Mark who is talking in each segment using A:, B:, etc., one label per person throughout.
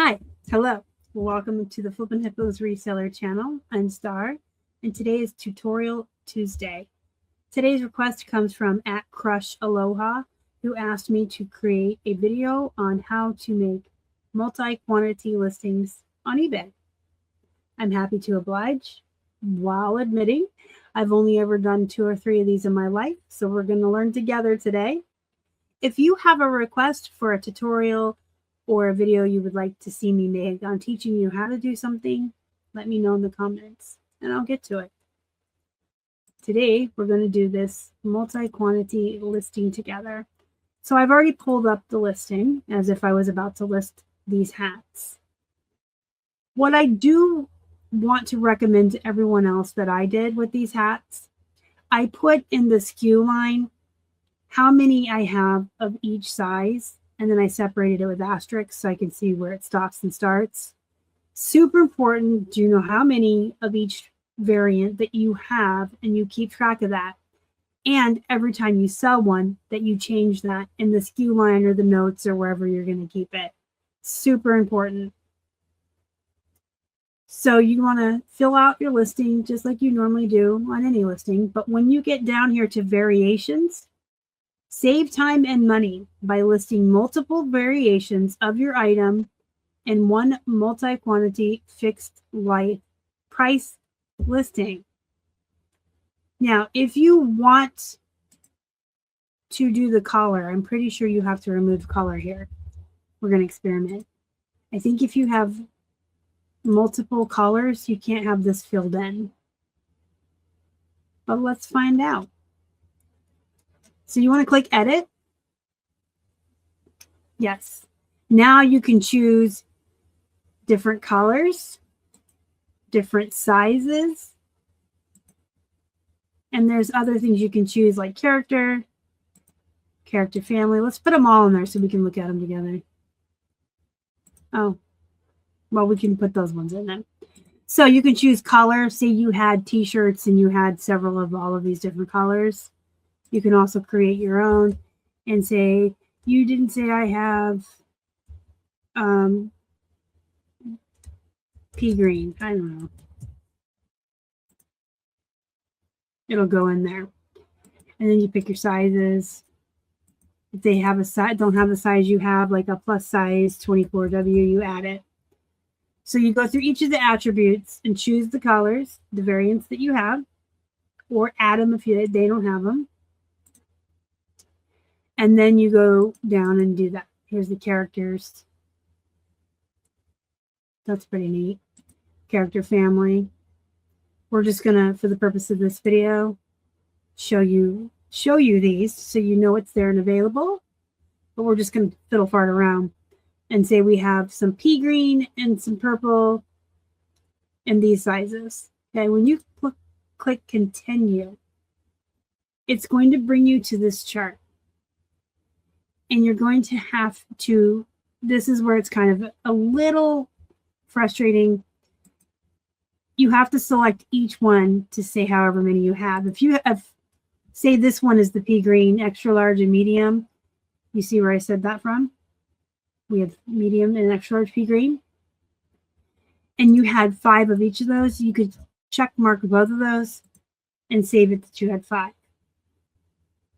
A: Hi, hello, welcome to the Flippin Hippos reseller channel. I'm Star, and today is Tutorial Tuesday. Today's request comes from @CrushAloha, who asked me to create a video on how to make multi-quantity listings on eBay. I'm happy to oblige, while admitting I've only ever done 2 or 3 of these in my life, so we're going to learn together today. If you have a request for a tutorial or a video you would like to see me make on teaching you how to do something, let me know in the comments and I'll get to it. Today, we're going to do this multi-quantity listing together. So I've already pulled up the listing as if I was about to list these hats. What I do want to recommend to everyone else that I did with these hats, I put in the SKU line how many I have of each size, and then I separated it with asterisks so I can see where it stops and starts. Super important. Do you know how many of each variant that you have, and you keep track of that? And every time you sell one, that you change that in the SKU line or the notes or wherever you're going to keep it. Super important. So you want to fill out your listing just like you normally do on any listing. But when you get down here to variations, save time and money by listing multiple variations of your item in one multi-quantity fixed price listing. Now, if you want to do the color, I'm pretty sure you have to remove color here. We're going to experiment. I think if you have multiple colors, you can't have this filled in. But let's find out. So you want to click edit. Yes. Now you can choose different colors, different sizes, and there's other things you can choose like character family. Let's put them all in there so we can look at them together. Oh, well, we can put those ones in there. So you can choose color. Say you had t-shirts and you had several of all of these different colors. You can also create your own and say, you didn't say I have pea green. I don't know. It'll go in there. And then you pick your sizes. If they have a size, don't have the size you have, like a plus size 24W, you add it. So you go through each of the attributes and choose the colors, the variants that you have, or add them if they don't have them. And then you go down and do that. Here's the characters. That's pretty neat. Character family. We're just gonna, for the purpose of this video, show you these so you know it's there and available. But we're just gonna fiddle fart around and say we have some pea green and some purple in these sizes. Okay, when you click continue, it's going to bring you to this chart. And you're going to have to, this is where it's kind of a little frustrating. You have to select each one to say however many you have. If you have, say this one is the pea green, extra large and medium. You see where I said that from? We have medium and extra large pea green. And you had 5 of each of those. You could check mark both of those and save it that you had 5.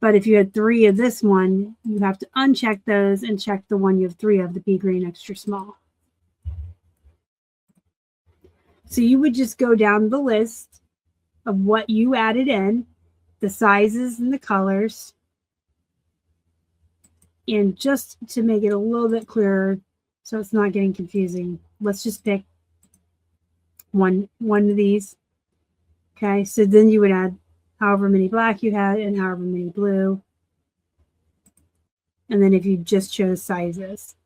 A: But if you had 3 of this one, you have to uncheck those and check the one you have 3 of, the pea green extra small. So you would just go down the list of what you added in, the sizes and the colors. And just to make it a little bit clearer so it's not getting confusing, let's just pick one of these. Okay, so then you would add however many black you had and however many blue. And then if you just chose sizes.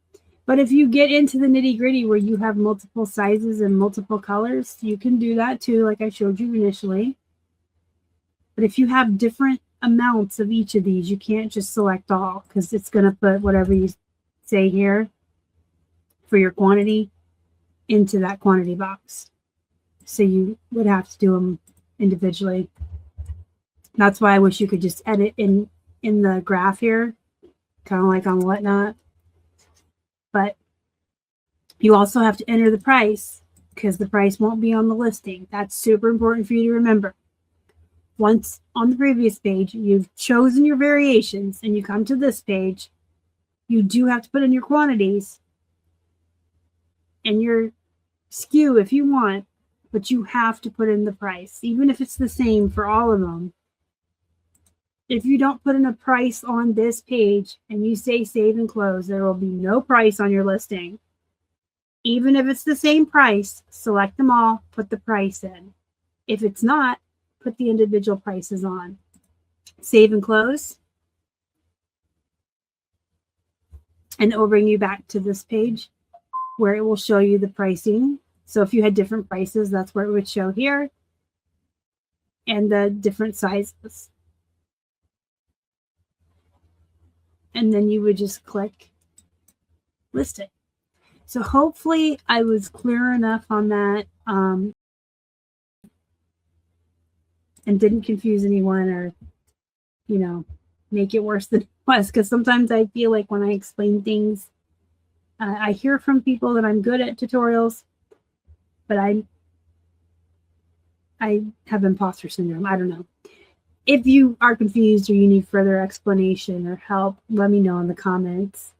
A: But if you get into the nitty gritty where you have multiple sizes and multiple colors, you can do that too, like I showed you initially. But if you have different amounts of each of these, you can't just select all because it's going to put whatever you say here for your quantity into that quantity box. So you would have to do them individually. That's why I wish you could just edit in the graph here, kind of like on Whatnot. But You also have to enter the price because the price won't be on the listing. That's super important for you to remember. Once on the previous page, you've chosen your variations and you come to this page, you do have to put in your quantities and your SKU if you want, but you have to put in the price, even if it's the same for all of them. If you don't put in a price on this page and you say save and close, there will be no price on your listing. Even if it's the same price, select them all, put the price in. If it's not, put the individual prices on. Save and close. And it will bring you back to this page where it will show you the pricing. So if you had different prices, that's where it would show here. And the different sizes. And then you would just click list it. So hopefully I was clear enough on that and didn't confuse anyone or, you know, make it worse than it was. Because sometimes I feel like when I explain things, I hear from people that I'm good at tutorials, but I have imposter syndrome. I don't know. If you are confused or you need further explanation or help, let me know in the comments.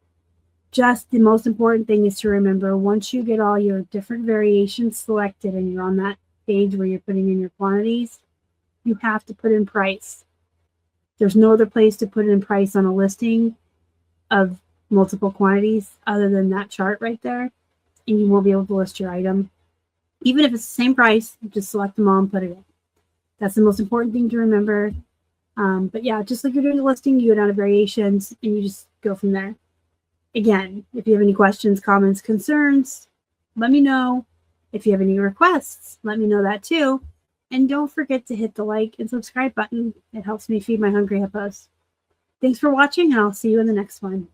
A: Just the most important thing is to remember, once you get all your different variations selected and you're on that page where you're putting in your quantities, you have to put in price. There's no other place to put in price on a listing of multiple quantities other than that chart right there, and you won't be able to list your item. Even if it's the same price, just select them all and put it in. That's the most important thing to remember. But yeah, just like you're doing a listing, you go down to variations and you just go from there. Again, if you have any questions, comments, concerns, let me know. If you have any requests, let me know that too. And don't forget to hit the like and subscribe button. It helps me feed my hungry hippos. Thanks for watching, and I'll see you in the next one.